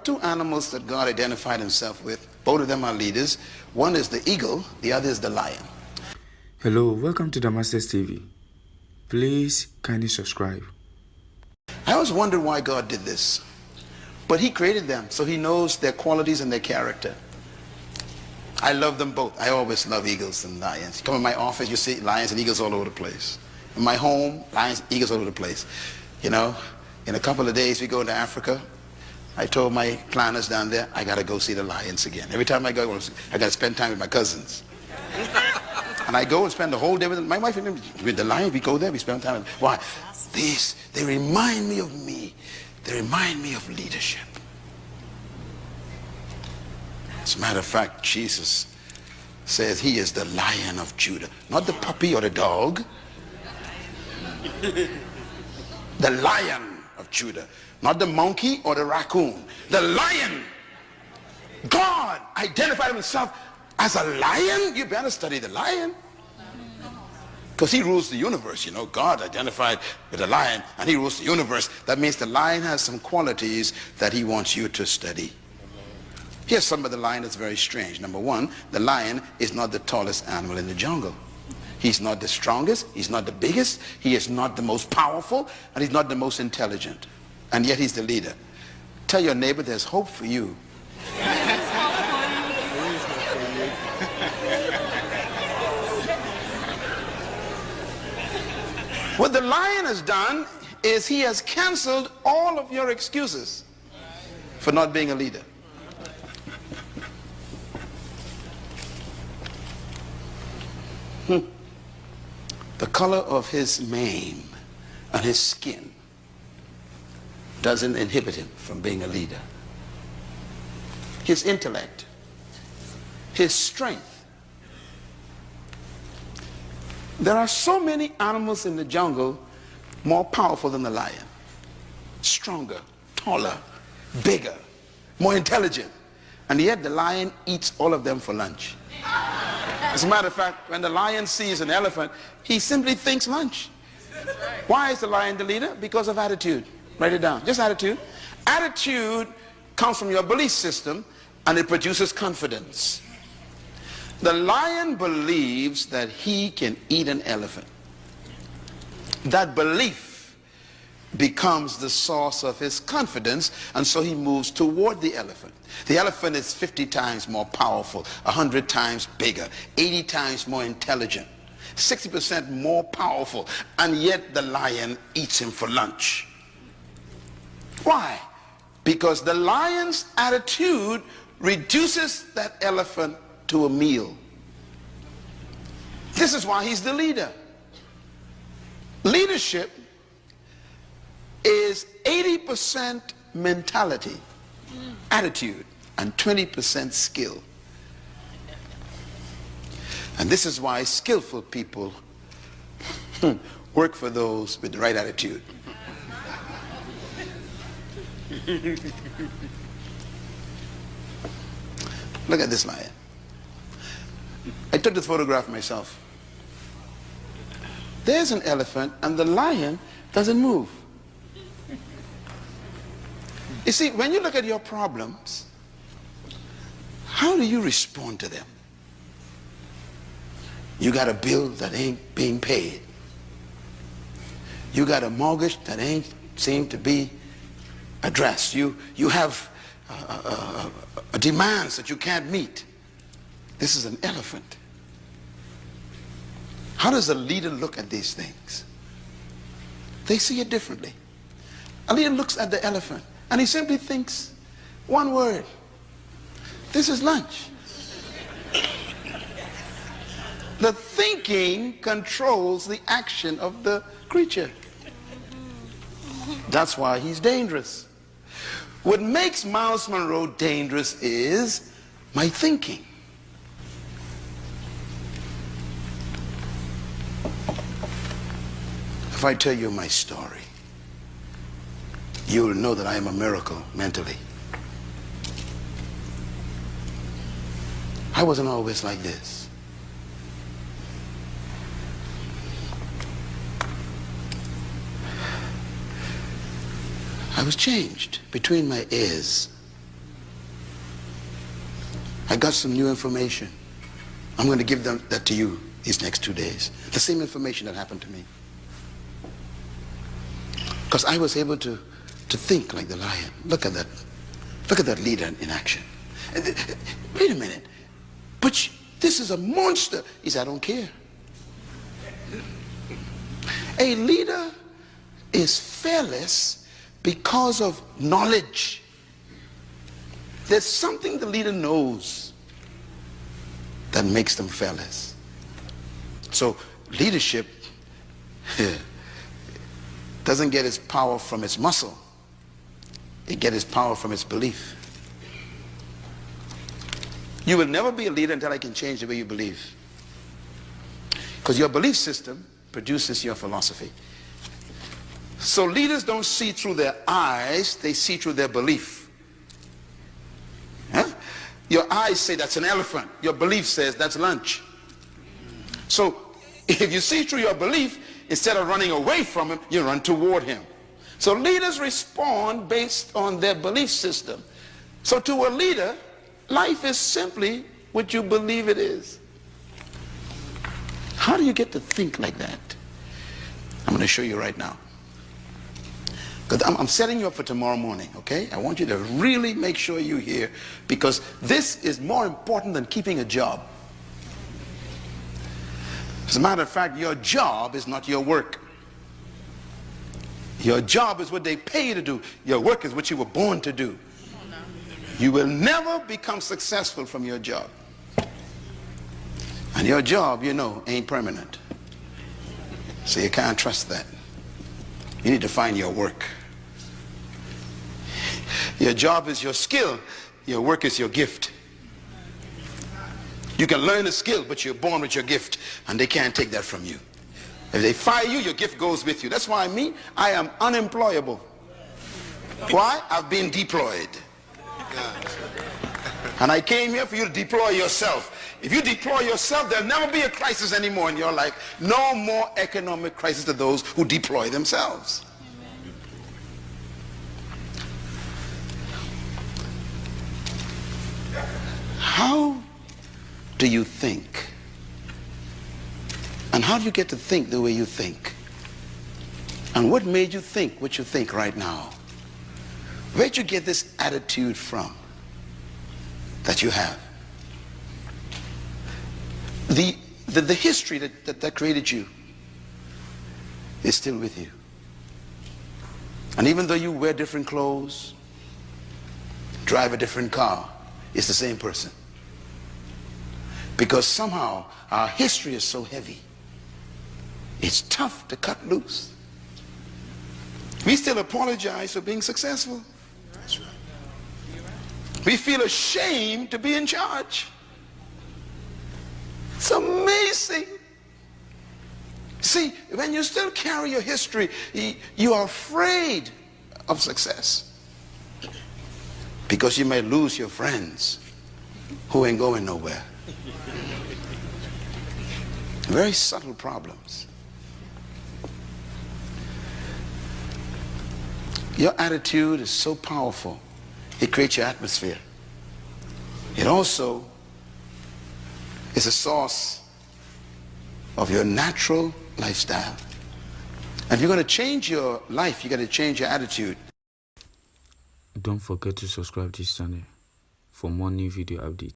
Two animals that God identified himself with. Both of them are leaders. One is the eagle, the other is the lion. Hello, welcome to the Masters TV. Please kindly subscribe. I always wondered why God did this. But he created them, so he knows their qualities and their character. I love them both. I always love eagles and lions. You come in my office, you see lions and eagles all over the place. In my home, lions, eagles all over the place. You know, in a couple of days we go into Africa. I told my planners down there, I got to go see the lions again. Every time I go, I got to spend time with my cousins. And I go and spend the whole day with them. My wife and me, with the lion, we go there, we spend time with them. Why? They remind me of me. They remind me of leadership. As a matter of fact, Jesus says he is the Lion of Judah. Not the puppy or the dog. The Lion of Judah. Not the monkey or the raccoon. The lion. God identified himself as a lion. You better study the lion. Because he rules the universe, you know. God identified with the lion and he rules the universe. That means the lion has some qualities that he wants you to study. Here's some of the lion that's very strange. Number one, the lion is not the tallest animal in the jungle. He's not the strongest. He's not the biggest. He is not the most powerful. And he's not the most intelligent. And yet he's the leader. Tell your neighbor there's hope for you. What the lion has done is he has canceled all of your excuses for not being a leader. The color of his mane and his skin doesn't inhibit him from being a leader. His intellect, his strength. There are so many animals in the jungle more powerful than the lion. Stronger, taller, bigger, more intelligent. And yet the lion eats all of them for lunch. As a matter of fact, when the lion sees an elephant, he simply thinks lunch. Why is the lion the leader? Because of attitude. Write it down. Just attitude. Attitude comes from your belief system and it produces confidence. The lion believes that he can eat an elephant. That belief becomes the source of his confidence, and so he moves toward the elephant. The elephant is 50 times more powerful, 100 times bigger, 80 times more intelligent, 60% more powerful, and yet the lion eats him for lunch. Why? Because the lion's attitude reduces that elephant to a meal. This is why he's the leader. Leadership is 80% mentality, attitude, and 20% skill. And this is why skillful people work for those with the right attitude. Look at this lion. I took this photograph myself. There's an elephant and the lion doesn't move. You see, when you look at your problems, how do you respond to them? You got a bill that ain't being paid. You got a mortgage that ain't seem to be addressed. You have demands that you can't meet. This is an elephant. How does a leader look at these things? They see it differently. A leader looks at the elephant and he simply thinks one word: this is lunch. The thinking controls the action of the creature. That's why he's dangerous. What makes Miles Munroe dangerous is my thinking. If I tell you my story, you will know that I am a miracle mentally. I wasn't always like this. I was changed between my ears. I got some new information. I'm going to give that to you these next 2 days. The same information that happened to me. Because I was able to think like the lion. Look at that. Look at that leader in action. Wait a minute. But this is a monster. He said, I don't care. A leader is fearless because of knowledge. There's something the leader knows that makes them fearless. So leadership doesn't get its power from its muscle. It gets its power from its belief. You will never be a leader until I can change the way you believe. Because your belief system produces your philosophy. So leaders don't see through their eyes, they see through their belief. Huh? Your eyes say that's an elephant. Your belief says that's lunch. So if you see through your belief, instead of running away from him, you run toward him. So leaders respond based on their belief system. So to a leader, life is simply what you believe it is. How do you get to think like that? I'm going to show you right now. Because I'm setting you up for tomorrow morning, okay? I want you to really make sure you're here, because this is more important than keeping a job. As a matter of fact, your job is not your work. Your job is what they pay you to do. Your work is what you were born to do. You will never become successful from your job. And your job, you know, ain't permanent. So you can't trust that. You need to find your work. Your job is your skill. Your work is your gift. You can learn a skill, but you're born with your gift, and they can't take that from you. If they fire you, your gift goes with you. That's why I am unemployable. Why? I've been deployed. And I came here for you to deploy yourself. If you deploy yourself, there'll never be a crisis anymore in your life. No more economic crisis to those who deploy themselves. How do you think? And how do you get to think the way you think? And what made you think what you think right now? Where'd you get this attitude from that you have? The history that created you is still with you. And even though you wear different clothes, drive a different car, it's the same person. Because somehow our history is so heavy. It's tough to cut loose. We still apologize for being successful. We feel ashamed to be in charge. It's amazing. See, when you still carry your history, you are afraid of success. Because you may lose your friends who ain't going nowhere. Very subtle problems. Your attitude is so powerful. It creates your atmosphere. It also is a source of your natural lifestyle. And if you're going to change your life, you got to change your attitude. Don't forget to subscribe to this channel for more new video updates.